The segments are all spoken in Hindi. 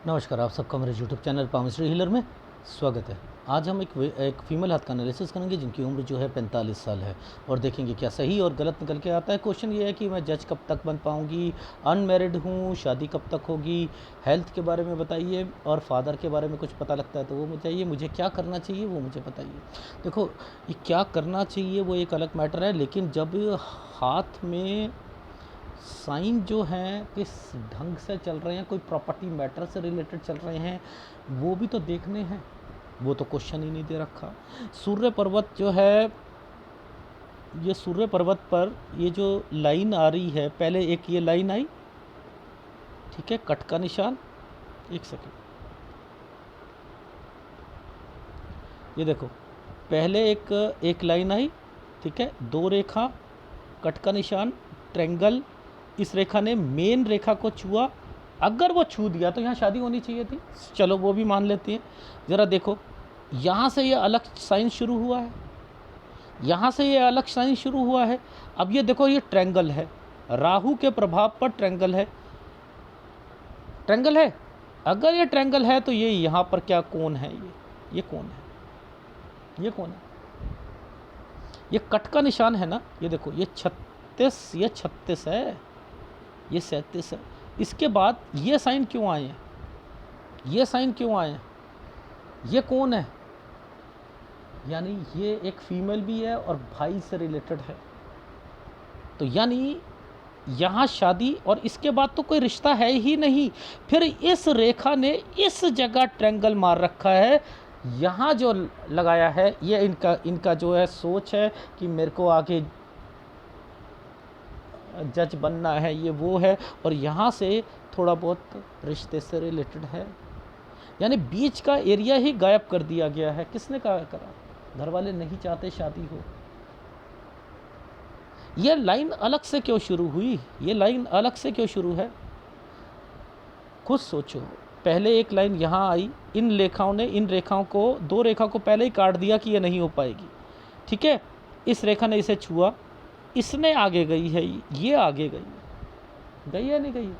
नमस्कार, आप सबका मेरे यूट्यूब चैनल पामिस्ट्री हीलर में स्वागत है। आज हम एक फ़ीमेल हाथ का एनालिसिस करेंगे जिनकी उम्र जो है 45 साल है और देखेंगे क्या सही और गलत निकल के आता है। क्वेश्चन ये है कि मैं जज कब तक बन पाऊँगी, अनमैरिड हूँ, शादी कब तक होगी, हेल्थ के बारे में बताइए और फादर के बारे में कुछ पता लगता है तो वो बताइए, मुझे क्या करना चाहिए वो मुझे बताइए। देखो, ये क्या करना चाहिए वो एक अलग मैटर है, लेकिन जब हाथ में साइन जो हैं किस ढंग से चल रहे हैं, कोई प्रॉपर्टी मैटर से रिलेटेड चल रहे हैं, वो भी तो देखने हैं। वो तो क्वेश्चन ही नहीं दे रखा। सूर्य पर्वत जो है, ये सूर्य पर्वत पर ये जो लाइन आ रही है, पहले एक ये लाइन आई, ठीक है, कट का निशान। एक सेकेंड, ये देखो, पहले एक लाइन आई, ठीक है, दो रेखा, कट का निशान, ट्रेंगल। इस रेखा ने मेन रेखा को छुआ, अगर वो छू दिया तो यहाँ शादी होनी चाहिए थी, चलो वो भी मान लेते हैं। ज़रा देखो, यहाँ से ये अलग साइन शुरू हुआ है, यहाँ से ये अलग साइन शुरू हुआ है। अब ये देखो, ये ट्रेंगल है, राहु के प्रभाव पर ट्रेंगल है, ट्रेंगल है। अगर ये ट्रेंगल है तो ये यहाँ पर क्या कोण है, ये कोण है, ये कोण है, ये कट का निशान है ना। ये देखो, ये 36, ये 36 है, ये 37 है। इसके बाद ये साइन क्यों आए हैं, ये साइन क्यों आए हैं, ये कौन है, यानी ये एक फीमेल भी है और भाई से रिलेटेड है, तो यानी यहाँ शादी, और इसके बाद तो कोई रिश्ता है ही नहीं। फिर इस रेखा ने इस जगह ट्रेंगल मार रखा है, यहाँ जो लगाया है, ये इनका जो है सोच है कि मेरे को आगे जज बनना है, ये वो है, और यहाँ से थोड़ा बहुत रिश्ते से रिलेटेड है, यानी बीच का एरिया ही गायब कर दिया गया है। किसने करा? घर वाले नहीं चाहते शादी हो। ये लाइन अलग से क्यों शुरू हुई, ये लाइन अलग से क्यों शुरू है, खुद सोचो। पहले एक लाइन यहाँ आई, इन रेखाओं ने इन रेखाओं को, दो रेखा को पहले ही काट दिया कि ये नहीं हो पाएगी, ठीक है। इस रेखा ने इसे छुआ, इसने आगे गई है, ये आगे गई है नहीं गई।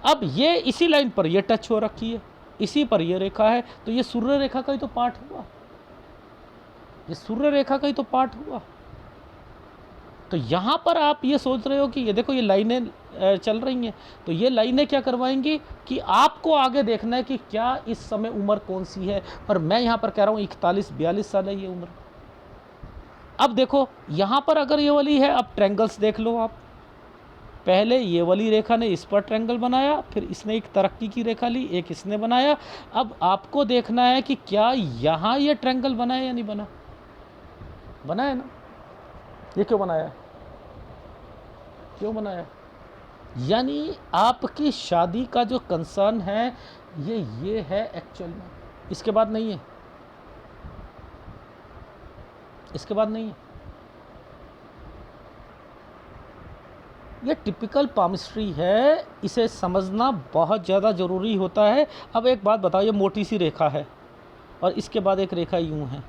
अब ये इसी लाइन पर ये टच हो रखी है, इसी पर ये रेखा है, तो ये सूर्य रेखा का ही तो पार्ट हुआ, ये सूर्य रेखा का ही तो पार्ट हुआ। तो यहाँ पर आप ये सोच रहे हो कि ये देखो, ये लाइनें चल रही हैं, तो ये लाइनें क्या करवाएंगी कि आपको आगे देखना है कि क्या इस समय उम्र कौन सी है। पर मैं यहाँ पर कह रहा हूँ 41-42 साल है ये उम्र। अब देखो, यहाँ पर अगर ये वाली है, अब ट्रेंगल्स देख लो आप। पहले ये वाली रेखा ने इस पर ट्रेंगल बनाया, फिर इसने एक तरक्की की रेखा ली, एक इसने बनाया। अब आपको देखना है कि क्या यहाँ ये ट्रेंगल बना है या नहीं बना, बनाया ना। ये क्यों बनाया, क्यों बनाया, यानी आपकी शादी का जो कंसर्न है ये है एक्चुअल में, इसके बाद नहीं है, इसके बाद नहीं है। ये टिपिकल पामिस्ट्री है, इसे समझना बहुत ज़्यादा ज़रूरी होता है। अब एक बात बताओ, ये मोटी सी रेखा है और इसके बाद एक रेखा यूं है,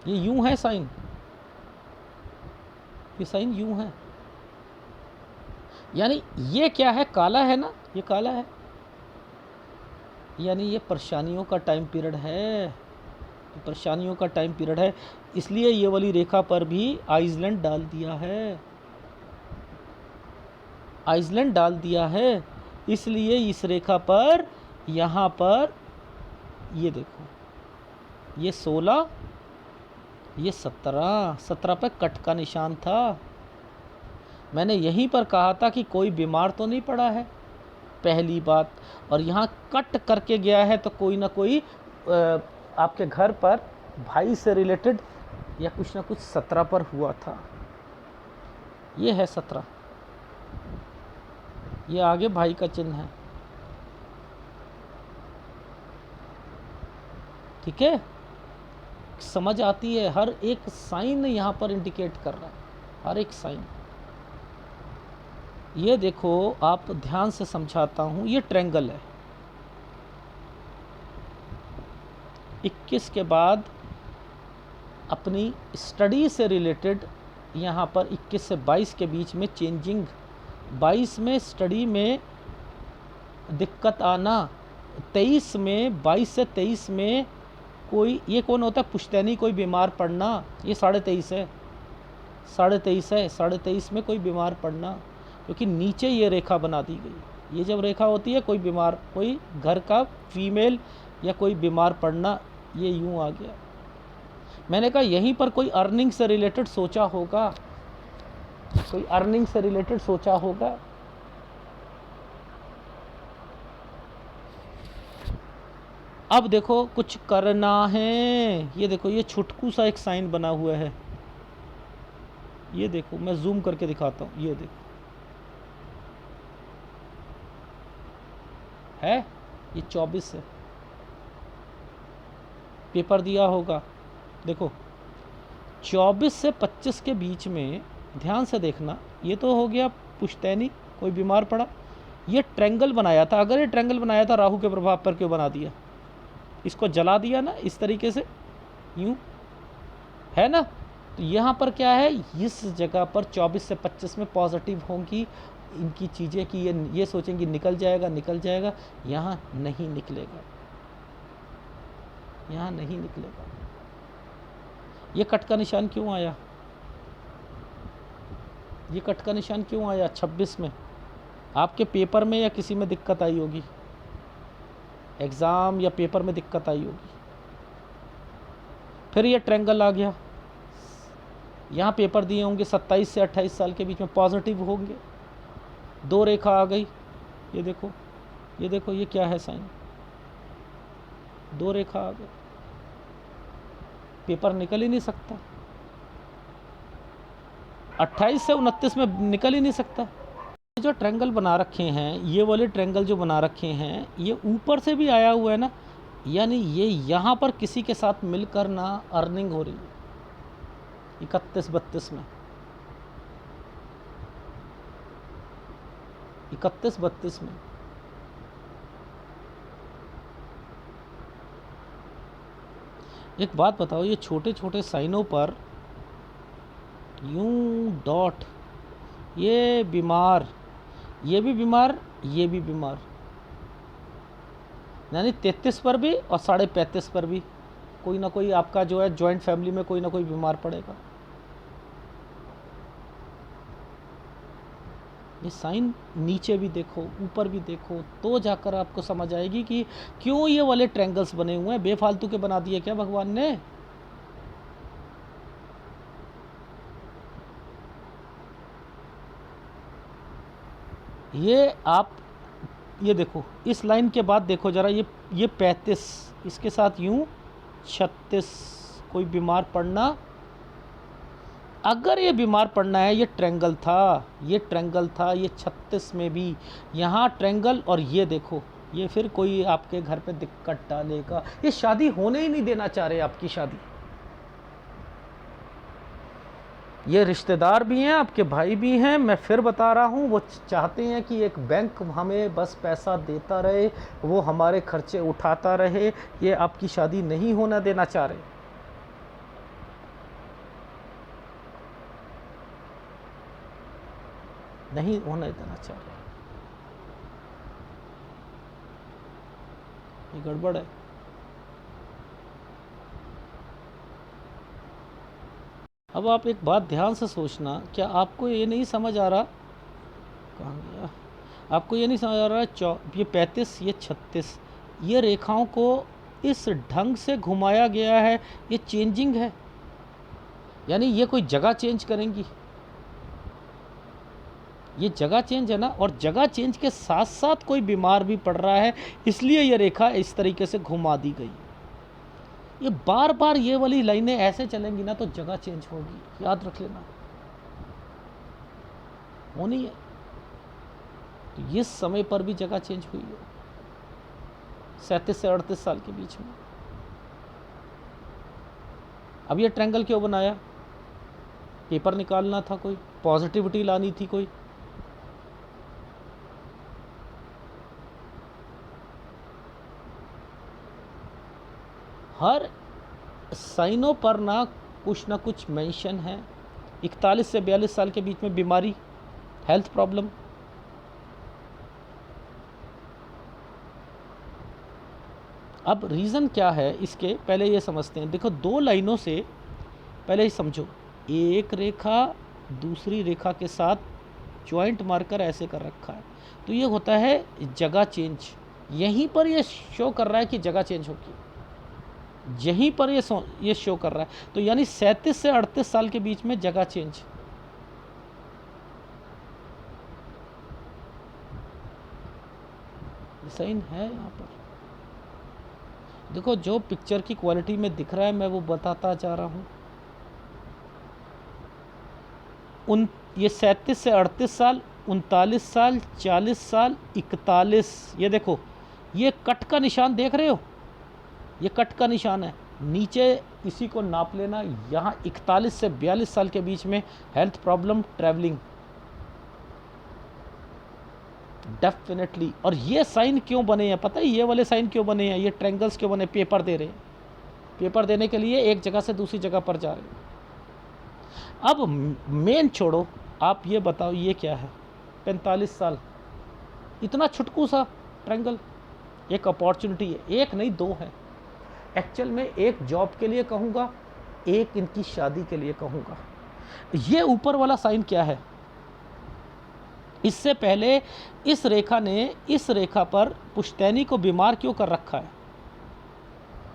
ये यूं है साइन, ये साइन यूं है, यानी ये क्या है, काला है ना, ये काला है, यानी ये परेशानियों का टाइम पीरियड है, परेशानियों का टाइम पीरियड है। इसलिए ये वाली रेखा पर भी आइसलैंड डाल दिया है, आइसलैंड डाल दिया है। इसलिए इस रेखा पर, यहाँ पर ये देखो, ये 16, ये 17 पे कट का निशान था। मैंने यहीं पर कहा था कि कोई बीमार तो नहीं पड़ा है, पहली बात, और यहाँ कट करके गया है तो कोई ना कोई आपके घर पर भाई से रिलेटेड या कुछ ना कुछ 17 पर हुआ था। ये है 17, ये आगे भाई का चिन्ह है, ठीक है। समझ आती है, हर एक साइन यहाँ पर इंडिकेट कर रहा है, हर एक साइन। ये देखो, आप ध्यान से समझाता हूँ, ये ट्रेंगल है। 21 के बाद अपनी स्टडी से रिलेटेड यहाँ पर 21 से 22 के बीच में चेंजिंग, 22 में स्टडी में दिक्कत आना, 23 में, 22 से 23 में कोई, ये कौन होता है पुश्तैनी, कोई बीमार पड़ना, ये 23.5 है, 23.5 है, 23.5 में कोई बीमार पड़ना, क्योंकि नीचे ये रेखा बना दी गई। ये जब रेखा होती है कोई बीमार, कोई घर का फीमेल या कोई बीमार पड़ना, ये यूँ आ गया। मैंने कहा यहीं पर कोई अर्निंग से रिलेटेड सोचा होगा, कोई अर्निंग से रिलेटेड सोचा होगा। अब देखो कुछ करना है, ये देखो ये छुटकू सा एक साइन बना हुआ है, ये देखो मैं जूम करके दिखाता हूँ, ये देखो है, ये 24 है, पेपर दिया होगा, देखो 24 से 25 के बीच में, ध्यान से देखना, ये तो हो गया पुश्तैनी, कोई बीमार पड़ा, ये ट्रायंगल बनाया था। अगर ये ट्रायंगल बनाया था राहु के प्रभाव पर, क्यों बना दिया, इसको जला दिया ना इस तरीके से, यूं है ना। तो यहाँ पर क्या है, इस जगह पर 24 से 25 में पॉजिटिव होंगी इनकी चीज़ें कि ये सोचेंगे निकल जाएगा निकल जाएगा, यहाँ नहीं निकलेगा, यहाँ नहीं निकलेगा। ये कट का निशान क्यों आया, ये कट का निशान क्यों आया 26 में, आपके पेपर में या किसी में दिक्कत आई होगी, एग्ज़ाम या पेपर में दिक्कत आई होगी। फिर ये ट्रायंगल आ गया, यहाँ पेपर दिए होंगे 27 से 28 साल के बीच में, पॉजिटिव होंगे, 2 रेखा आ गई, ये देखो ये देखो, ये क्या है साइन, 2 रेखा आ गई, पेपर निकल ही नहीं सकता, 28 से 29 में निकल ही नहीं सकता। जो ट्रायंगल बना रखे हैं, ये वाले ट्रायंगल जो बना रखे हैं, ये ऊपर से भी आया हुआ है ना, यानी ये यहाँ पर किसी के साथ मिलकर ना अर्निंग हो रही है 31-32 में, 31-32 में। एक बात बताओ, ये छोटे छोटे साइनों पर यूं डॉट, ये बीमार, ये भी बीमार, ये भी बीमार, यानी 33 पर भी और 35.5 पर भी कोई ना कोई आपका जो है जॉइंट फैमिली में कोई ना कोई बीमार पड़ेगा। ये साइन नीचे भी देखो ऊपर भी देखो, तो जाकर आपको समझ आएगी कि क्यों ये वाले ट्रायंगल्स बने हुए हैं। बेफालतू के बना दिए क्या भगवान ने। ये आप ये देखो, इस लाइन के बाद देखो ज़रा, ये 35, इसके साथ यूं 36, कोई बीमार पड़ना, अगर ये बीमार पड़ना है, ये ट्रायंगल था, ये ट्रायंगल था, ये 36 में भी यहाँ ट्रायंगल, और ये देखो ये फिर कोई आपके घर पे दिक्कत डालेगा। ये शादी होने ही नहीं देना चाह रहे आपकी शादी। ये रिश्तेदार भी हैं, आपके भाई भी हैं, मैं फिर बता रहा हूँ, वो चाहते हैं कि एक बैंक हमें बस पैसा देता रहे, वो हमारे खर्चे उठाता रहे, ये आपकी शादी नहीं होना देना चाह रहे। नहीं होने देना चाह रहे, ये गड़बड़ है। अब आप एक बात ध्यान से सोचना, क्या आपको ये नहीं समझ आ रहा, कहाँ गया, आपको ये नहीं समझ आ रहा, ये 35, ये 36, ये रेखाओं को इस ढंग से घुमाया गया है, ये चेंजिंग है, यानी ये कोई जगह चेंज करेंगी, ये जगह चेंज है ना, और जगह चेंज के साथ साथ कोई बीमार भी पड़ रहा है, इसलिए ये रेखा इस तरीके से घुमा दी गई। ये बार बार ये वाली लाइनें ऐसे चलेंगी ना तो जगह चेंज होगी, याद रख लेना, होनी है। तो इस समय पर भी जगह चेंज हुई है 37 से 38 साल के बीच में। अब ये ट्रायंगल क्यों बनाया, पेपर निकालना था, कोई पॉजिटिविटी लानी थी, कोई हर साइनों पर ना कुछ मेंशन है। 41 से 42 साल के बीच में बीमारी, हेल्थ प्रॉब्लम, अब रीज़न क्या है इसके, पहले ये समझते हैं। देखो, दो लाइनों से पहले ही समझो, एक रेखा दूसरी रेखा के साथ जॉइंट मार्कर ऐसे कर रखा है, तो ये होता है जगह चेंज। यहीं पर ये शो कर रहा है कि जगह चेंज होगी, यहीं पर ये शो कर रहा है। तो यानी 37 से 38 साल के बीच में जगह चेंज। साइन है यहाँ पर। देखो, जो पिक्चर की क्वालिटी में दिख रहा है मैं वो बताता जा रहा हूँ। ये 37 से 38 साल, 39 साल, 40 साल, 41। ये देखो, ये कट का निशान देख रहे हो, ये कट का निशान है। नीचे इसी को नाप लेना। यहाँ 41 से 42 साल के बीच में हेल्थ प्रॉब्लम, ट्रैवलिंग, डेफिनेटली। और ये साइन क्यों बने हैं पता है? ये वाले साइन क्यों बने हैं? ये ट्रायंगल्स क्यों बने? पेपर दे रहे हैं, पेपर देने के लिए एक जगह से दूसरी जगह पर जा रहे हैं। अब मेन छोड़ो, आप ये बताओ ये क्या है? 45 साल, इतना छुटकू सा ट्रायंगल। एक अपॉर्चुनिटी है, एक नहीं दो है एक्चुअल में। एक जॉब के लिए कहूँगा, एक इनकी शादी के लिए कहूँगा। ये ऊपर वाला साइन क्या है? इससे पहले इस रेखा ने इस रेखा पर पुश्तैनी को बीमार क्यों कर रखा है?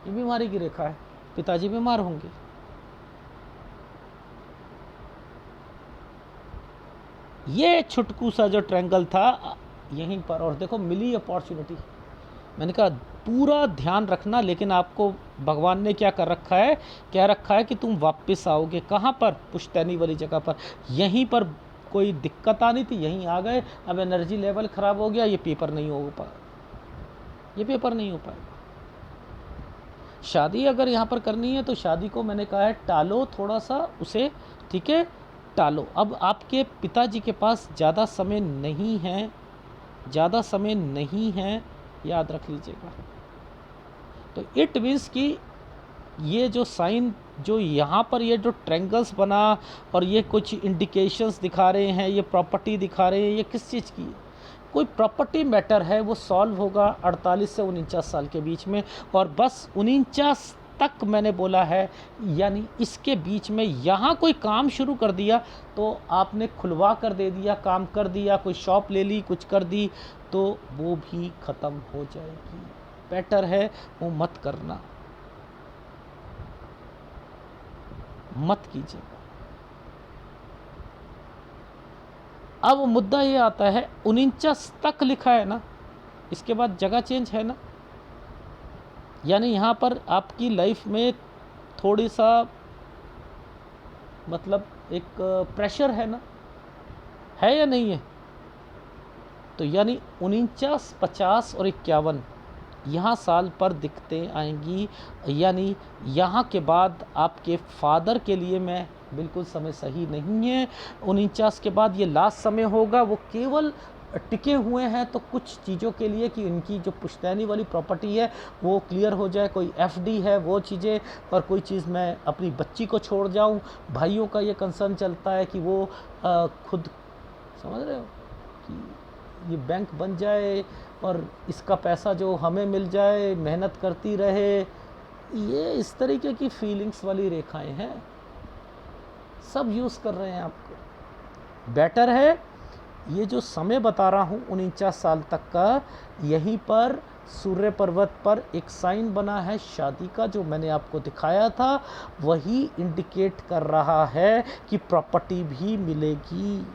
ये बीमारी की रेखा है, पिताजी बीमार होंगे। ये छुटकू सा जो ट्रायंगल था यहीं पर, और देखो मिली अपॉर्चुनिटी। मैंने कहा पूरा ध्यान रखना, लेकिन आपको भगवान ने क्या कर रखा है? कह रखा है कि तुम वापस आओगे। कहाँ पर? पुश्तैनी वाली जगह पर। यहीं पर कोई दिक्कत आनी थी, यहीं आ गए। अब एनर्जी लेवल ख़राब हो गया, ये पेपर नहीं हो पाया, ये पेपर नहीं हो पाएगा। शादी अगर यहाँ पर करनी है तो शादी को मैंने कहा है टालो थोड़ा सा उसे, ठीक है, टालो। अब आपके पिताजी के पास ज़्यादा समय नहीं है, ज़्यादा समय नहीं है, याद रख लीजिएगा। तो इट मीन्स कि ये जो साइन, जो यहाँ पर ये जो ट्रायंगल्स बना और ये कुछ इंडिकेशंस दिखा रहे हैं, ये प्रॉपर्टी दिखा रहे हैं, ये किस चीज़ की है? कोई प्रॉपर्टी मैटर है, वो सॉल्व होगा 48 से 49 साल के बीच में। और बस 49 तक मैंने बोला है, यानी इसके बीच में यहाँ कोई काम शुरू कर दिया तो आपने खुलवा कर दे दिया, काम कर दिया, कोई शॉप ले ली, कुछ कर दी, तो वो भी ख़त्म हो जाएगी। बेटर है वो मत करना, मत कीजिएगा। अब मुद्दा ये आता है, 49 तक लिखा है ना, इसके बाद जगह चेंज है ना, यानी यहाँ पर आपकी लाइफ में थोड़ी सा मतलब एक प्रेशर है ना, है या नहीं है? तो यानी 49, 50 और 51 यहाँ साल पर दिक्कतें आएंगी। यानी यहाँ के बाद आपके फादर के लिए मैं बिल्कुल समय सही नहीं है। 49 के बाद ये लास्ट समय होगा। वो केवल टिके हुए हैं तो कुछ चीज़ों के लिए कि इनकी जो पुश्तैनी वाली प्रॉपर्टी है वो क्लियर हो जाए, कोई एफडी है वो चीज़ें, और कोई चीज़ मैं अपनी बच्ची को छोड़ जाऊं। भाइयों का ये कंसर्न चलता है कि वो खुद, समझ रहे हो, कि ये बैंक बन जाए और इसका पैसा जो हमें मिल जाए, मेहनत करती रहे। ये इस तरीके की फीलिंग्स वाली रेखाएं हैं, सब यूज़ कर रहे हैं आपको। बेटर है ये जो समय बता रहा हूँ 49 साल तक का, यहीं पर सूर्य पर्वत पर एक साइन बना है शादी का, जो मैंने आपको दिखाया था, वही इंडिकेट कर रहा है कि प्रॉपर्टी भी मिलेगी।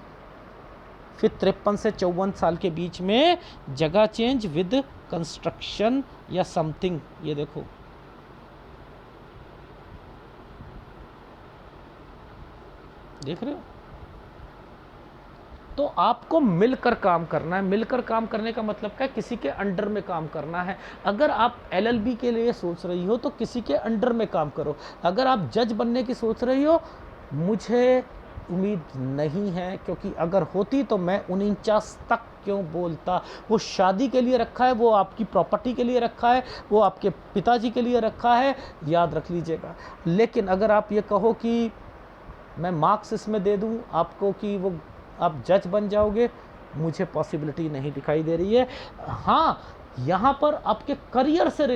फिर 53 से 54 साल के बीच में जगह चेंज विद कंस्ट्रक्शन या समथिंग। ये देखो, देख रहे हो? तो आपको मिलकर काम करना है। मिलकर काम करने का मतलब क्या है? किसी के अंडर में काम करना है। अगर आप एलएलबी के लिए सोच रही हो तो किसी के अंडर में काम करो। अगर आप जज बनने की सोच रही हो, मुझे उम्मीद नहीं है, क्योंकि अगर होती तो मैं 49 तक क्यों बोलता। वो शादी के लिए रखा है, वो आपकी प्रॉपर्टी के लिए रखा है, वो आपके पिताजी के लिए रखा है, याद रख लीजिएगा। लेकिन अगर आप ये कहो कि मैं मार्क्स इसमें दे दूं आपको कि वो आप जज बन जाओगे, मुझे पॉसिबिलिटी नहीं दिखाई दे रही है। हाँ, यहाँ पर आपके करियर से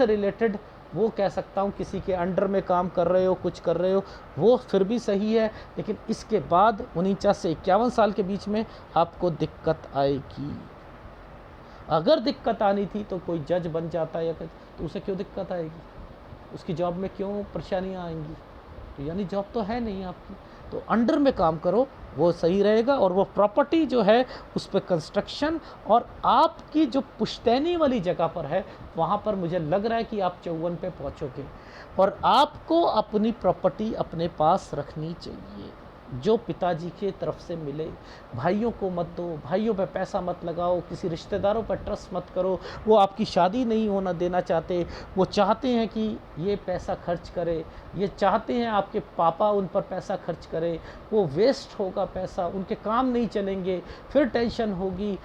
रिलेटेड वो कह सकता हूँ, किसी के अंडर में काम कर रहे हो, कुछ कर रहे हो, वो फिर भी सही है। लेकिन इसके बाद 49 से 51 साल के बीच में आपको दिक्कत आएगी। अगर दिक्कत आनी थी तो कोई जज बन जाता या तो उसे क्यों दिक्कत आएगी, उसकी जॉब में क्यों परेशानियाँ आएंगी? तो यानी जॉब तो है नहीं आपकी, तो अंडर में काम करो, वो सही रहेगा। और वो प्रॉपर्टी जो है उस पर कंस्ट्रक्शन और आपकी जो पुश्तैनी वाली जगह पर है, वहाँ पर मुझे लग रहा है कि आप 54 पे पहुँचोगे। और आपको अपनी प्रॉपर्टी अपने पास रखनी चाहिए, जो पिताजी के तरफ से मिले। भाइयों को मत दो, भाइयों पे पैसा मत लगाओ, किसी रिश्तेदारों पर ट्रस्ट मत करो। वो आपकी शादी नहीं होना देना चाहते, वो चाहते हैं कि ये पैसा खर्च करे, ये चाहते हैं आपके पापा उन पर पैसा खर्च करे, वो वेस्ट होगा पैसा, उनके काम नहीं चलेंगे, फिर टेंशन होगी।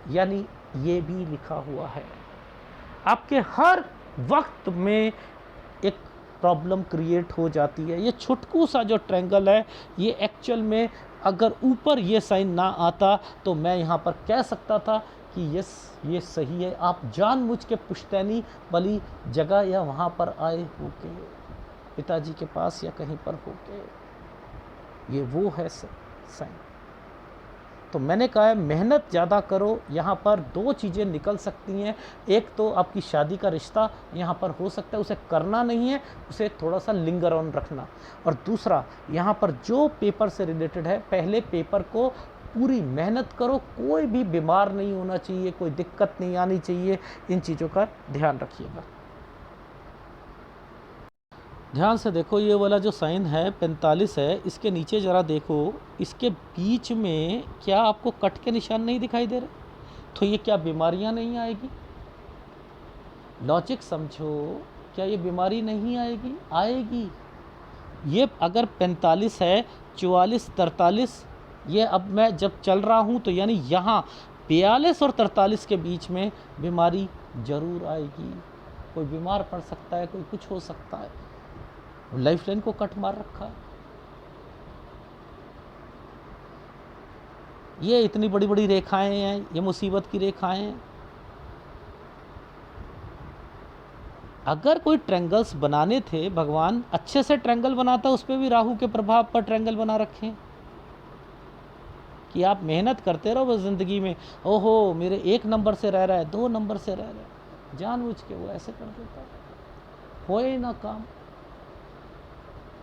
यानी ये भी लिखा हुआ है, आपके हर वक्त में एक प्रॉब्लम क्रिएट हो जाती है। ये छुटकू सा जो ट्रायंगल है, ये एक्चुअल में अगर ऊपर ये साइन ना आता तो मैं यहाँ पर कह सकता था कि यस ये सही है। आप जानबूझ के पुश्तैनी वाली जगह या वहाँ पर आए होके, पिताजी के पास या कहीं पर होके, ये वो है साइन। तो मैंने कहा है मेहनत ज़्यादा करो। यहाँ पर दो चीज़ें निकल सकती हैं, एक तो आपकी शादी का रिश्ता यहाँ पर हो सकता है, उसे करना नहीं है, उसे थोड़ा सा लिंगर ऑन रखना। और दूसरा, यहाँ पर जो पेपर से रिलेटेड है, पहले पेपर को पूरी मेहनत करो, कोई भी बीमार नहीं होना चाहिए, कोई दिक्कत नहीं आनी चाहिए, इन चीज़ों का ध्यान रखिएगा। ध्यान से देखो, ये वाला जो साइन है 45 है, इसके नीचे ज़रा देखो, इसके बीच में क्या आपको कट के निशान नहीं दिखाई दे रहे? तो ये क्या बीमारियां नहीं आएगी? लॉजिक समझो, क्या ये बीमारी नहीं आएगी? आएगी। ये अगर 45 है, 44, 43, ये अब मैं जब चल रहा हूँ तो यानी यहाँ 42 और 43 के बीच में बीमारी ज़रूर आएगी। कोई बीमार पड़ सकता है, कोई कुछ हो सकता है। लाइफ लाइन को कट मार रखा है। ये इतनी बड़ी बड़ी रेखाएं हैं, ये मुसीबत की रेखाएं हैं। अगर कोई ट्रायंगल्स बनाने थे, भगवान अच्छे से ट्रायंगल बनाता, उस पर भी राहु के प्रभाव पर ट्रायंगल बना रखे कि आप मेहनत करते रहो बस ज़िंदगी में। ओहो मेरे 1 नंबर से रह रहा है, 2 नंबर से रह रहा है, जानबूझ के वो ऐसे कर देता है, होए ना काम,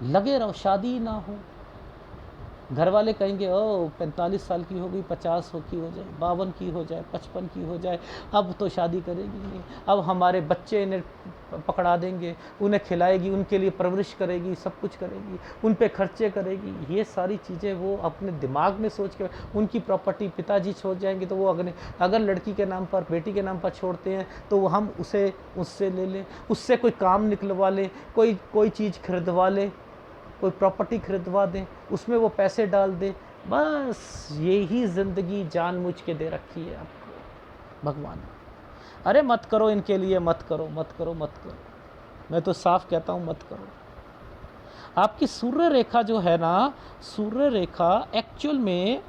लगे रहो, शादी ना हो। घर वाले कहेंगे ओ 45 साल की हो गई, 50 की हो जाए, 52 की हो जाए, 55 की हो जाए, अब तो शादी करेगी नहीं, अब हमारे बच्चे इन्हें पकड़ा देंगे, उन्हें खिलाएगी, उनके लिए परवरिश करेगी, सब कुछ करेगी, उन पे खर्चे करेगी। ये सारी चीज़ें वो अपने दिमाग में सोच के, उनकी प्रॉपर्टी पिताजी छोड़ जाएंगे तो वो अगर लड़की के नाम पर, बेटी के नाम पर छोड़ते हैं तो हम उसे उससे ले लें, उससे कोई काम निकलवा लें, कोई चीज़ खरीदवा लें, कोई प्रॉपर्टी खरीदवा दें, उसमें वो पैसे डाल दें। बस यही ज़िंदगी जानबूझ के दे रखी है आपको भगवान। अरे मत करो इनके लिए, मत करो मत करो मत करो, मैं तो साफ कहता हूँ मत करो। आपकी सूर्य रेखा जो है ना, सूर्य रेखा एक्चुअल में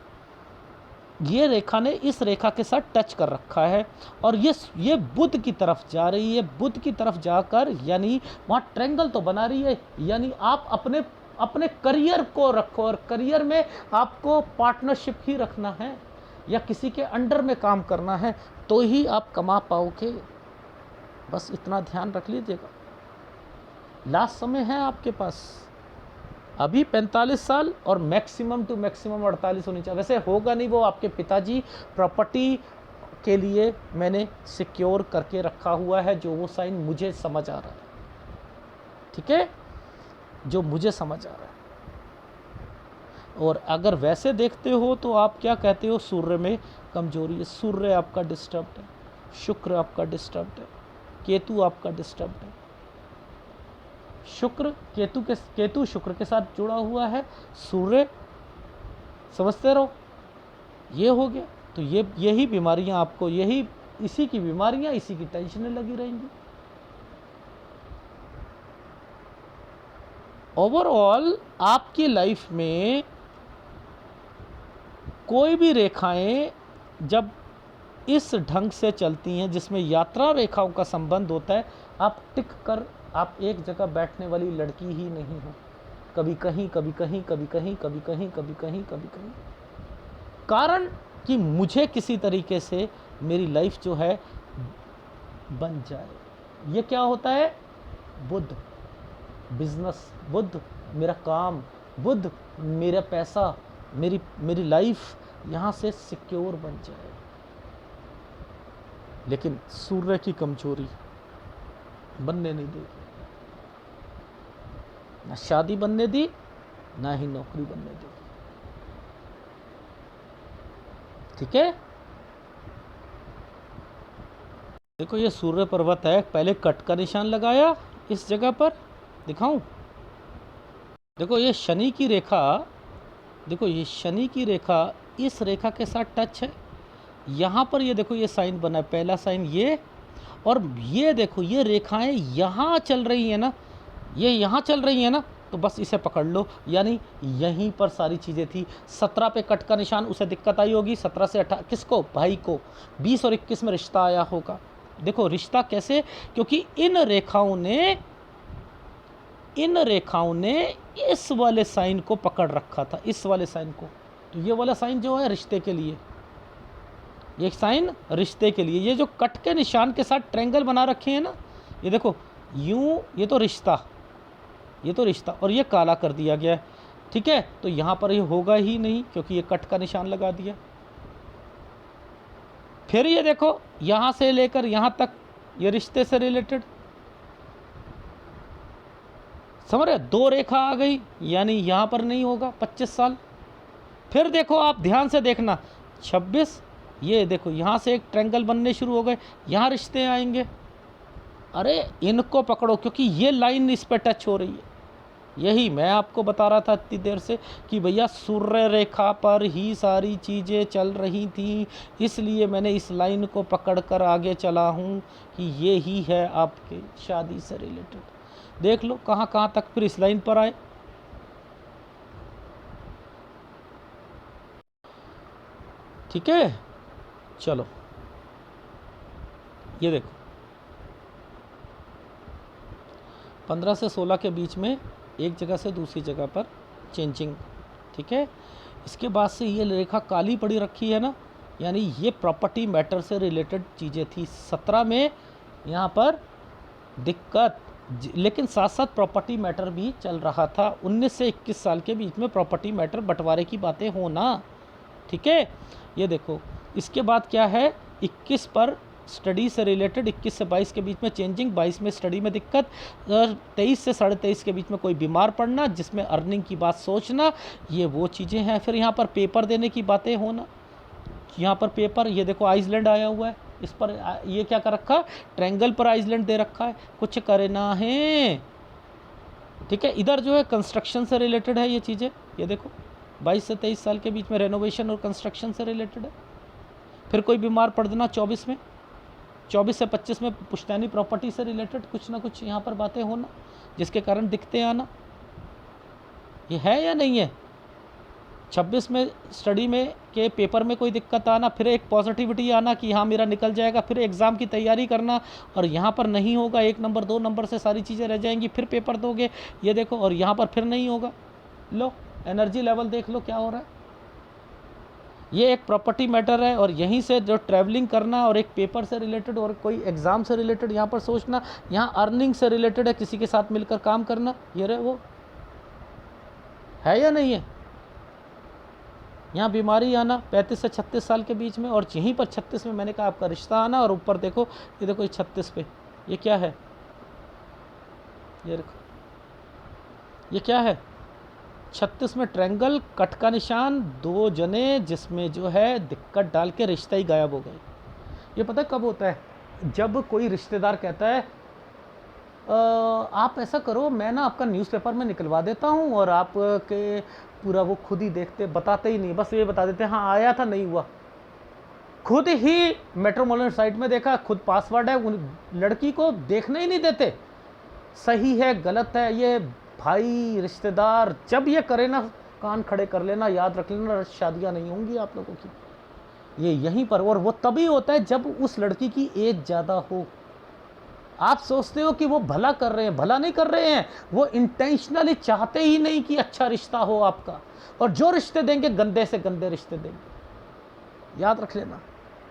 ये रेखा ने इस रेखा के साथ टच कर रखा है और ये बुध की तरफ जा रही है। बुध की तरफ जाकर यानी वहाँ ट्रायंगल तो बना रही है, यानी आप अपने करियर को रखो और करियर में आपको पार्टनरशिप ही रखना है या किसी के अंडर में काम करना है तो ही आप कमा पाओगे। बस इतना ध्यान रख लीजिएगा। लास्ट समय है आपके पास, अभी 45 साल और मैक्सिमम टू मैक्सिमम 48 होनी चाहिए। वैसे होगा नहीं, वो आपके पिताजी प्रॉपर्टी के लिए मैंने सिक्योर करके रखा हुआ है, जो वो साइन मुझे समझ आ रहा है, ठीक है, जो मुझे समझ आ रहा है। और अगर वैसे देखते हो तो आप क्या कहते हो, सूर्य में कमजोरी है, सूर्य आपका डिस्टर्ब्ड है, शुक्र आपका डिस्टर्ब्ड है, केतु आपका डिस्टर्ब्ड है। केतु शुक्र के साथ जुड़ा हुआ है, सूर्य समझते रहो, ये हो गया। तो यही बीमारियां आपको, इसी की बीमारियां, इसी की टेंशनें लगी रहेंगी। ओवरऑल आपकी लाइफ में कोई भी रेखाएं जब इस ढंग से चलती हैं जिसमें यात्रा रेखाओं का संबंध होता है। आप टिक कर आप एक जगह बैठने वाली लड़की ही नहीं हो, कभी कहीं कभी कहीं कभी कहीं कभी कहीं कभी कहीं कभी कहीं, कारण कि मुझे किसी तरीके से मेरी लाइफ जो है बन जाए। ये क्या होता है? बुध, बिजनेस बुध, मेरा काम बुध, मेरा पैसा, मेरी लाइफ यहाँ से सिक्योर बन जाए। लेकिन सूर्य की कमजोरी बनने नहीं देगी, ना शादी बनने दी, ना ही नौकरी बनने देगी। ठीक है, देखो ये सूर्य पर्वत है, पहले कट का निशान लगाया इस जगह पर, दिखाऊं? देखो ये शनि की रेखा, देखो ये शनि की रेखा इस रेखा के साथ टच है। यहाँ पर ये देखो ये साइन बना है, पहला साइन ये, और ये देखो ये रेखाएं यहाँ चल रही हैं ना, ये यहाँ चल रही हैं ना, तो बस इसे पकड़ लो, यानी यहीं पर सारी चीज़ें थी। 17 पे कट का निशान, उसे दिक्कत आई होगी। 17 से 18 किसको? भाई को। 20 और 21 में रिश्ता आया होगा। देखो रिश्ता कैसे? क्योंकि इन रेखाओं ने इस वाले साइन को पकड़ रखा था, इस वाले साइन को। तो ये वाला साइन जो है रिश्ते के लिए, ये साइन रिश्ते के लिए। ये जो कट के निशान के साथ ट्रायंगल बना रखे हैं ना, ये देखो यूं, ये तो रिश्ता, ये तो रिश्ता, और ये काला कर दिया गया है। ठीक है, तो यहाँ पर ये होगा ही नहीं क्योंकि ये कट का निशान लगा दिया। फिर ये देखो यहाँ से लेकर यहाँ तक ये रिश्ते से रिलेटेड, समझ रहे? 2 रेखा आ गई, यानी यहाँ पर नहीं होगा 25 साल। फिर देखो आप ध्यान से देखना, 26, ये देखो यहाँ से एक ट्रायंगल बनने शुरू हो गए, यहाँ रिश्ते आएंगे। अरे इनको पकड़ो क्योंकि ये लाइन इस पर टच हो रही है। यही मैं आपको बता रहा था इतनी देर से कि भैया सूर्य रेखा पर ही सारी चीज़ें चल रही थी, इसलिए मैंने इस लाइन को पकड़कर आगे चला हूँ कि ये ही है आपके शादी से रिलेटेड। देख लो कहाँ कहाँ तक फिर इस लाइन पर आए। ठीक है, चलो ये देखो 15 से 16 के बीच में एक जगह से दूसरी जगह पर चेंजिंग। ठीक है, इसके बाद से ये रेखा काली पड़ी रखी है ना, यानी ये प्रॉपर्टी मैटर से रिलेटेड चीज़ें थी। 17 में यहाँ पर दिक्कत, लेकिन साथ साथ प्रॉपर्टी मैटर भी चल रहा था। 19 से 21 साल के बीच में प्रॉपर्टी मैटर बंटवारे की बातें होना। ठीक है, ये देखो इसके बाद क्या है, 21 पर स्टडी से रिलेटेड, 21 से 22 के बीच में चेंजिंग, 22 में स्टडी में दिक्कत, और 23 से 23.5 के बीच में कोई बीमार पड़ना, जिसमें अर्निंग की बात सोचना, ये वो चीज़ें हैं। फिर यहाँ पर पेपर देने की बातें होना, यहाँ पर पेपर, ये देखो आइसलैंड आया हुआ है, इस पर ये क्या कर रखा, ट्रायंगल पर आइसलैंड दे रखा है, कुछ करना है। ठीक है, इधर जो है कंस्ट्रक्शन से रिलेटेड है ये चीज़ें, ये देखो 22 से 23 साल के बीच में रेनोवेशन और कंस्ट्रक्शन से रिलेटेड है। फिर कोई बीमार पड़ देना 24 में, 24 से 25 में पुश्तैनी प्रॉपर्टी से रिलेटेड कुछ ना कुछ यहाँ पर बातें होना, जिसके कारण दिक्कतें आना। ये है या नहीं है? 26 में स्टडी में के पेपर में कोई दिक्कत आना, फिर एक पॉजिटिविटी आना कि हाँ मेरा निकल जाएगा, फिर एग्ज़ाम की तैयारी करना और यहाँ पर नहीं होगा, 1 नंबर 2 नंबर से सारी चीज़ें रह जाएंगी, फिर पेपर दोगे, ये देखो, और यहाँ पर फिर नहीं होगा। लो एनर्जी लेवल देख लो क्या हो रहा है। ये एक प्रॉपर्टी मैटर है, और यहीं से जो ट्रैवलिंग करना और एक पेपर से रिलेटेड और कोई एग्ज़ाम से रिलेटेड यहाँ पर सोचना, यहाँ अर्निंग से रिलेटेड है, किसी के साथ मिलकर काम करना, ये रहे वो, है या नहीं है? यहाँ बीमारी आना 35 से 36 साल के बीच में, और यहीं पर 36 में मैंने कहा आपका रिश्ता आना, और ऊपर देखो ये देखो 36 पे ये क्या है, ये देखो ये क्या है, 36 में ट्रायंगल, कट का निशान, 2 जने जिसमें जो है दिक्कत डाल के रिश्ता ही गायब हो गए। ये पता कब होता है? जब कोई रिश्तेदार कहता है आप ऐसा करो, मैं ना आपका न्यूज़पेपर में निकलवा देता हूँ, और आप के पूरा वो खुद ही देखते, बताते ही नहीं, बस ये बता देते हैं हाँ आया था नहीं हुआ। खुद ही मैट्रिमोनियल साइट में देखा, खुद पासवर्ड है, उन लड़की को देखने ही नहीं देते। सही है गलत है, ये भाई रिश्तेदार जब ये करे ना, कान खड़े कर लेना, याद रख लेना, शादियाँ नहीं होंगी आप लोगों की। ये यहीं पर, और वो तभी होता है जब उस लड़की की एज ज़्यादा हो। आप सोचते हो कि वो भला कर रहे हैं, भला नहीं कर रहे हैं, वो इंटेंशनली चाहते ही नहीं कि अच्छा रिश्ता हो आपका, और जो रिश्ते देंगे गंदे से गंदे रिश्ते देंगे, याद रख लेना।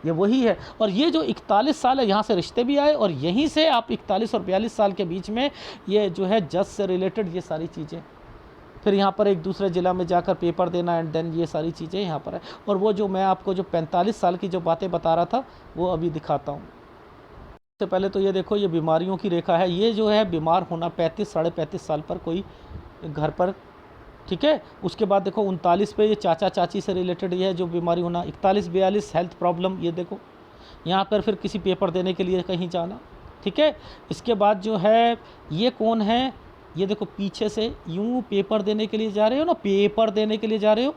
ये वही है। और ये जो 41 साल है, यहाँ से रिश्ते भी आए, और यहीं से आप 41 और 42 साल के बीच में ये जो है जज से रिलेटेड ये सारी चीज़ें, फिर यहाँ पर एक दूसरे ज़िला में जाकर पेपर देना, एंड देन ये सारी चीज़ें यहाँ पर है। और वो जो मैं आपको जो 45 साल की जो बातें बता रहा था वो अभी दिखाता हूँ। सबसे पहले तो ये देखो, ये बीमारियों की रेखा है। ये जो है बीमार होना 35 साढ़े 35 साल पर कोई घर पर, ठीक है। उसके बाद देखो 39 पे ये चाचा चाची से रिलेटेड ये है जो बीमारी होना। 41 42 हेल्थ प्रॉब्लम, ये देखो यहाँ पर फिर किसी पेपर देने के लिए कहीं जाना, ठीक है। इसके बाद जो है ये कौन है, ये देखो पीछे से यूँ पेपर देने के लिए जा रहे हो ना, पेपर देने के लिए जा रहे हो,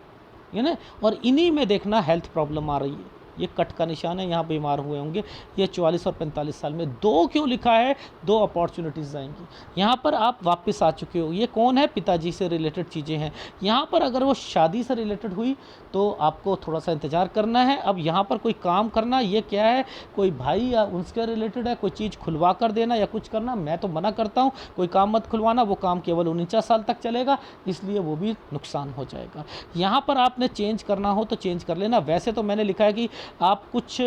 ये ना, और इन्हीं में देखना हेल्थ प्रॉब्लम आ रही है। ये कट का निशान है, यहाँ बीमार हुए होंगे। ये 44 और 45 साल में। 2 क्यों लिखा है, 2 अपॉर्चुनिटीज़ आएंगी। यहाँ पर आप वापस आ चुके हो। ये कौन है, पिताजी से रिलेटेड चीज़ें हैं। यहाँ पर अगर वो शादी से रिलेटेड हुई तो आपको थोड़ा सा इंतज़ार करना है। अब यहाँ पर कोई काम करना, ये क्या है, कोई भाई या उनसे रिलेटेड है, कोई चीज़ खुलवा कर देना या कुछ करना। मैं तो मना करता हूँ, कोई काम मत खुलवाना, वो काम केवल 49 साल तक चलेगा, इसलिए वो भी नुकसान हो जाएगा। यहाँ पर आपने चेंज करना हो तो चेंज कर लेना। वैसे तो मैंने लिखा है कि आप कुछ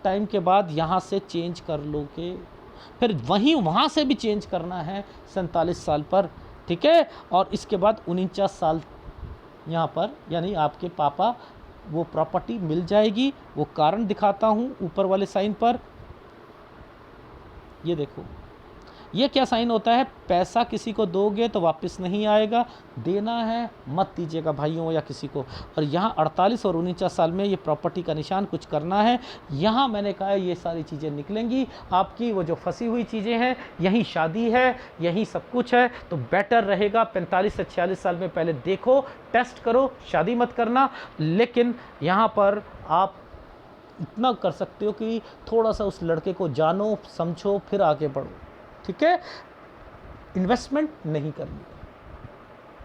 टाइम के बाद यहाँ से चेंज कर लोगे, फिर वहाँ से भी चेंज करना है 47 साल पर, ठीक है। और इसके बाद 49 साल यहाँ पर, यानी आपके पापा वो प्रॉपर्टी मिल जाएगी। वो कारण दिखाता हूँ ऊपर वाले साइन पर। ये देखो, ये क्या साइन होता है, पैसा किसी को दोगे तो वापस नहीं आएगा, देना है मत दीजिएगा भाइयों या किसी को। और यहाँ 48 और 49 साल में ये प्रॉपर्टी का निशान कुछ करना है। यहाँ मैंने कहा ये सारी चीज़ें निकलेंगी आपकी, वो जो फंसी हुई चीज़ें हैं, यहीं शादी है, यहीं सब कुछ है। तो बेटर रहेगा 45 से 46 साल में पहले देखो, टेस्ट करो, शादी मत करना। लेकिन यहाँ पर आप इतना कर सकते हो कि थोड़ा सा उस लड़के को जानो समझो, फिर आगे बढ़ो, ठीक है। इन्वेस्टमेंट नहीं करनी,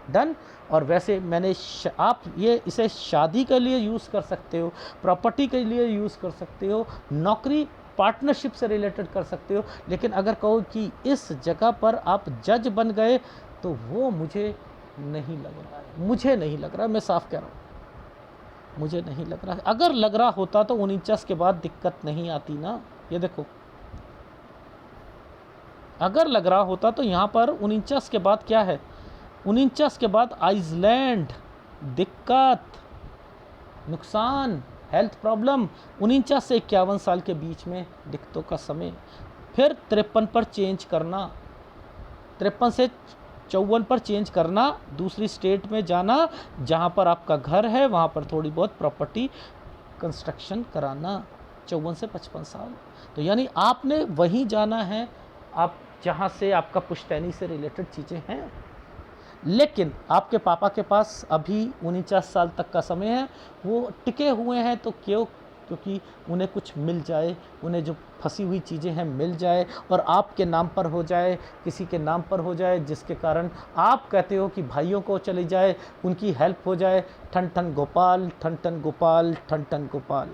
डन। और वैसे मैंने आप ये इसे शादी के लिए यूज़ कर सकते हो, प्रॉपर्टी के लिए यूज़ कर सकते हो, नौकरी पार्टनरशिप से रिलेटेड कर सकते हो। लेकिन अगर कहो कि इस जगह पर आप जज बन गए, तो वो मुझे नहीं लग रहा है, मुझे नहीं लग रहा, मैं साफ कह रहा हूँ, मुझे नहीं लग रहा। अगर लग रहा होता तो 49 के बाद दिक्कत नहीं आती ना। ये देखो, अगर लग रहा होता तो यहाँ पर 49 के बाद क्या है, 49 के बाद आइसलैंड, दिक्कत, नुकसान, हेल्थ प्रॉब्लम। 49 से 51 साल के बीच में दिक्कतों का समय। फिर 53 पर चेंज करना, 53 से 54 पर चेंज करना, दूसरी स्टेट में जाना जहाँ पर आपका घर है, वहाँ पर थोड़ी बहुत प्रॉपर्टी कंस्ट्रक्शन कराना। 54 से 55 साल, तो यानी आपने वहीं जाना है आप जहाँ से आपका पुश्तैनी से रिलेटेड चीज़ें हैं। लेकिन आपके पापा के पास अभी 49 साल तक का समय है, वो टिके हुए हैं। तो क्यों, क्योंकि उन्हें कुछ मिल जाए, उन्हें जो फंसी हुई चीज़ें हैं मिल जाए, और आपके नाम पर हो जाए, किसी के नाम पर हो जाए, जिसके कारण आप कहते हो कि भाइयों को चली जाए, उनकी हेल्प हो जाए। ठन ठन गोपाल, ठन ठन गोपाल, ठन ठन गोपाल।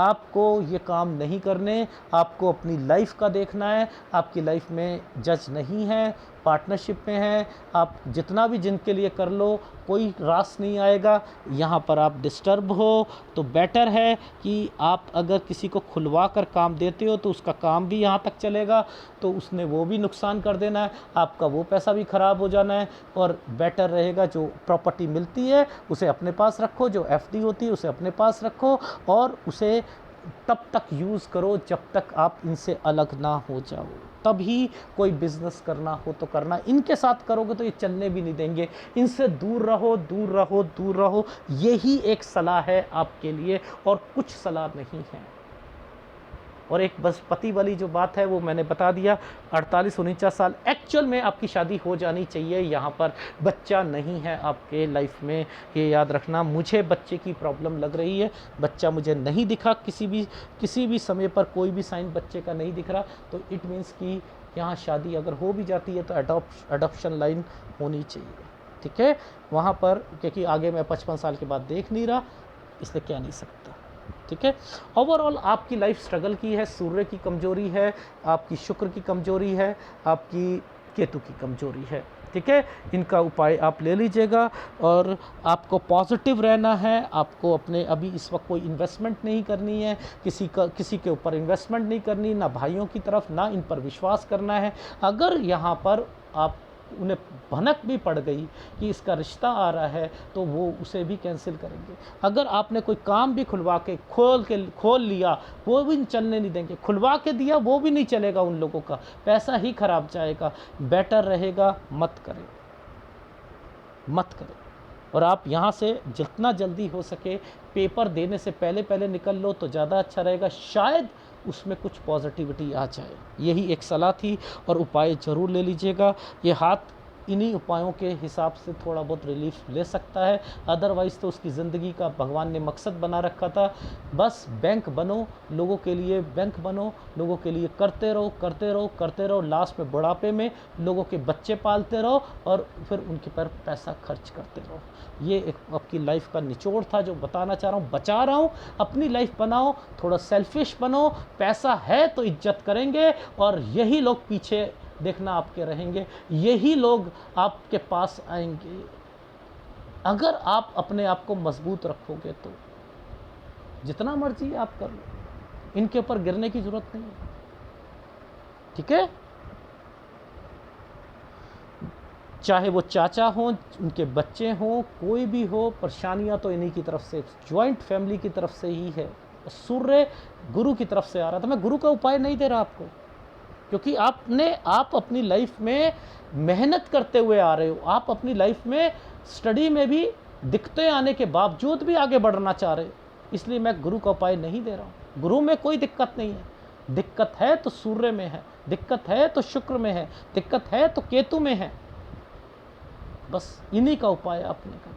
आपको ये काम नहीं करने, आपको अपनी लाइफ का देखना है। आपकी लाइफ में जज नहीं है, पार्टनरशिप में है। आप जितना भी जिनके लिए कर लो, कोई रास नहीं आएगा। यहाँ पर आप डिस्टर्ब हो तो बेटर है कि आप अगर किसी को खुलवा कर काम देते हो तो उसका काम भी यहाँ तक चलेगा, तो उसने वो भी नुकसान कर देना है, आपका वो पैसा भी ख़राब हो जाना है। और बेटर रहेगा जो प्रॉपर्टी मिलती है उसे अपने पास रखो, जो एफडी होती है उसे अपने पास रखो, और उसे तब तक यूज़ करो जब तक आप इनसे अलग ना हो जाओ। तभी कोई बिज़नेस करना हो तो करना, इनके साथ करोगे तो ये चलने भी नहीं देंगे। इनसे दूर रहो, दूर रहो, दूर रहो। यही एक सलाह है आपके लिए, और कुछ सलाह नहीं है। और एक बस पति वाली जो बात है वो मैंने बता दिया। 48-49 साल एक्चुअल में आपकी शादी हो जानी चाहिए। यहाँ पर बच्चा नहीं है आपके लाइफ में, ये याद रखना। मुझे बच्चे की प्रॉब्लम लग रही है, बच्चा मुझे नहीं दिखा, किसी भी समय पर कोई भी साइन बच्चे का नहीं दिख रहा, तो इट मीन्स कि यहाँ शादी अगर हो भी जाती है तो अडॉप्शन लाइन होनी चाहिए, ठीक है। वहाँ पर क्योंकि आगे मैं 55 साल के बाद देख नहीं रहा, इसलिए कह नहीं सकता। ठीक है। ओवरऑल आपकी लाइफ स्ट्रगल की है, सूर्य की कमजोरी है, आपकी शुक्र की कमजोरी है, आपकी केतु की कमजोरी है, ठीक है। इनका उपाय आप ले लीजिएगा और आपको पॉजिटिव रहना है। आपको अपने अभी इस वक्त कोई इन्वेस्टमेंट नहीं करनी है, किसी के ऊपर इन्वेस्टमेंट नहीं करनी, ना भाइयों की तरफ, ना इन पर विश्वास करना है। अगर यहाँ पर आप उन्हें भनक भी पड़ गई कि इसका रिश्ता आ रहा है तो वो उसे भी कैंसिल करेंगे। अगर आपने कोई काम भी खुलवा के खोल लिया, वो भी चलने नहीं देंगे। खुलवा के दिया वो भी नहीं चलेगा, उन लोगों का पैसा ही खराब जाएगा। बेटर रहेगा मत करें, मत करें। और आप यहाँ से जितना जल्दी हो सके पेपर देने से पहले निकल लो तो ज़्यादा अच्छा रहेगा, शायद उसमें कुछ पॉजिटिविटी आ जाए। यही एक सलाह थी और उपाय ज़रूर ले लीजिएगा। ये हाथ इन्हीं उपायों के हिसाब से थोड़ा बहुत रिलीफ ले सकता है, अदरवाइज़ तो उसकी ज़िंदगी का भगवान ने मकसद बना रखा था, बस बैंक बनो, लोगों के लिए बैंक बनो, लोगों के लिए करते रहो करते रहो करते रहो, लास्ट में बुढ़ापे में लोगों के बच्चे पालते रहो और फिर उनके पर पैसा खर्च करते रहो। ये एक आपकी लाइफ का निचोड़ था जो बताना चाह रहा हूँ, बचा रहा हूँ। अपनी लाइफ बनाओ, थोड़ा सेल्फिश बनो, पैसा है तो इज्जत करेंगे और यही लोग पीछे देखना आपके रहेंगे, यही लोग आपके पास आएंगे। अगर आप अपने आप को मजबूत रखोगे तो जितना मर्जी आप कर लो, इनके ऊपर गिरने की जरूरत नहीं है, ठीक है। चाहे वो चाचा हों, उनके बच्चे हों, कोई भी हो, परेशानियां तो इन्हीं की तरफ से, ज्वाइंट फैमिली की तरफ से ही है। सूर्य गुरु की तरफ से आ रहा था। मैं गुरु का उपाय नहीं दे रहा आपको, क्योंकि आप अपनी लाइफ में मेहनत करते हुए आ रहे हो, आप अपनी लाइफ में स्टडी में भी दिक्कतें आने के बावजूद भी आगे बढ़ना चाह रहे हो, इसलिए मैं गुरु का उपाय नहीं दे रहा हूँ। गुरु में कोई दिक्कत नहीं है, दिक्कत है तो सूर्य में है, दिक्कत है तो शुक्र में है, दिक्कत है तो केतु में है, बस इन्हीं का उपाय आपने करना।